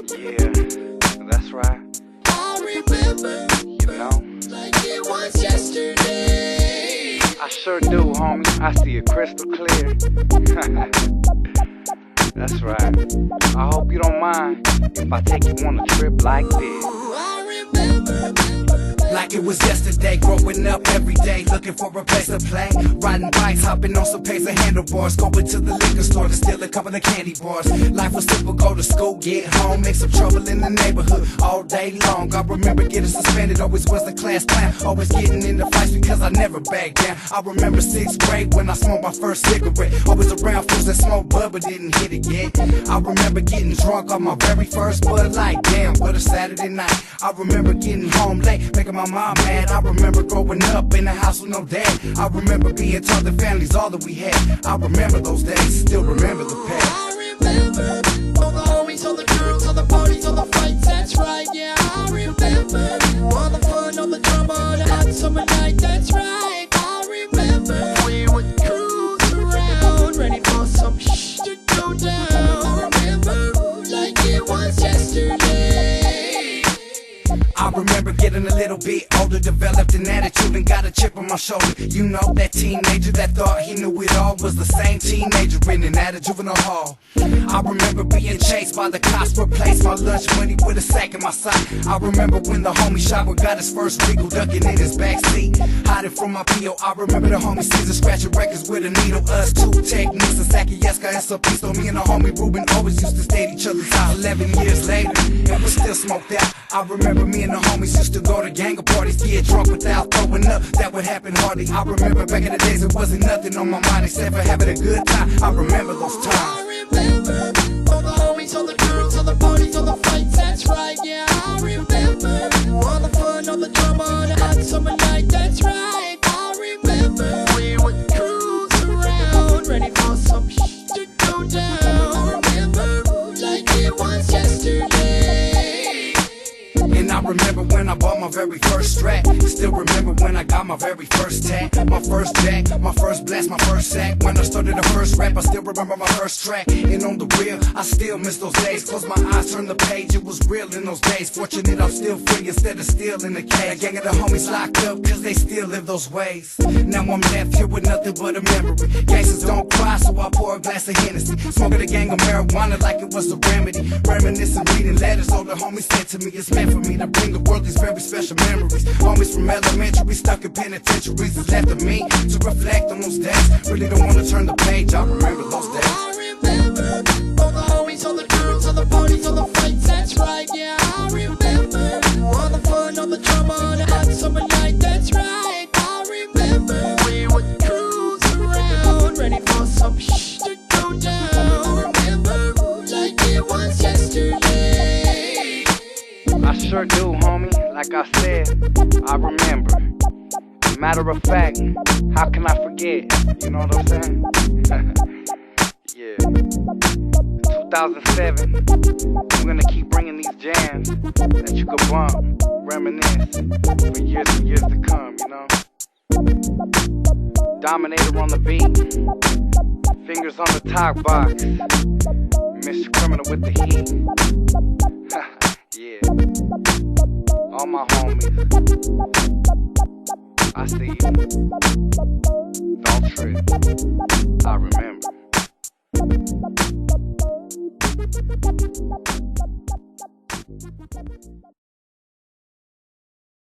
Yeah, that's right. I remember, You know, like it was yesterday. I sure do, homie. I see it crystal clear. That's right. I hope you don't mind if I take you on a trip like this. I remember. Like it was yesterday, growing up every day, looking for a place to play. Riding bikes, hopping on some pace of handlebars, going to the liquor store to steal a couple of candy bars. Life was simple, go to school, get home, make some trouble in the neighborhood all day long. I remember getting suspended, always was the class clown, always getting into fights because I never backed down. I remember 6th grade when I smoked my first cigarette, always around fools that smoked bud but didn't hit it yet. I remember getting drunk on my very first Bud Light, damn, what a Saturday night. I remember getting home late, making my mom mad. I remember growing up in a house with no dad. I remember being taught that family's all that we had. I remember those days, still remember the past. I remember all the homies, all the girls, all the parties, all the fights. That's right, yeah. I remember all the fun, all the drama, all the hot summer night. That's right. I remember we would cruise around, ready for some to go down. I remember like it was yesterday. I remember getting a little bit older, developed an attitude and got a chip on my shoulder. You know, that teenager that thought he knew it all was the same teenager in and out of juvenile hall. I remember being chased by the cops, replaced my lunch money with a sack in my sock. I remember when the homie Shopper got his first legal, ducking in his backseat, hiding from my P.O. I remember the homie Caesar scratching records with a needle. Us two techniques, a Sakieska and some pistol. Me and the homie Ruben always used to stay at each other's house. 11 years later, and we still smoked out. I remember me and the homies used to go to gang parties, get drunk without throwing up. That would happen hardly. I remember back in the days it wasn't nothing on my mind except for having a good time. I remember those times. I remember all the homies, all the girls, all the parties, all the fights. That's right, yeah. I remember all the fun, all the drama, all the hot summer night. That's right. I remember we would cruise around, ready for some to go down. I remember like it was yesterday. And I remember when I bought my very first Strat. Still remember when I got my very first tag, my first jack, my first blast, my first sack. When I started the first rap, I still remember my first track. And on the real, I still miss those days. Close my eyes, turn the page, it was real in those days. Fortunate I'm still free instead of still in the cage. A gang of the homies locked up cause they still live those ways. Now I'm left here with nothing but a memory. Gangsters don't cry, so I pour a glass of Hennessy. Smoking a gang of marijuana like it was a remedy. Reminiscing, reading letters, all the homies said to me. It's meant for me to bring the world these very special memories. Homies from elementary, stuck in penitentiaries. It's left of me to reflect on those days. Really don't want to turn the page, I remember those days. I remember all the homies, all the girls, all the parties, all the fights. That's right, yeah. I remember all the fun, all the drama, all the hot summer night. That's right. I remember we would cruise around, ready for some to go down. I remember like it was yesterday. I sure do, homie. Like I said, I remember. Matter of fact, how can I forget? You know what I'm saying? Yeah. 2007, I'm gonna keep bringing these jams that you could bump, reminisce for years and years to come, you know? Dominator on the beat, fingers on the talk box, Mr. Criminal with the heat. Yeah. All my homies, I see you. Don't trip. I remember.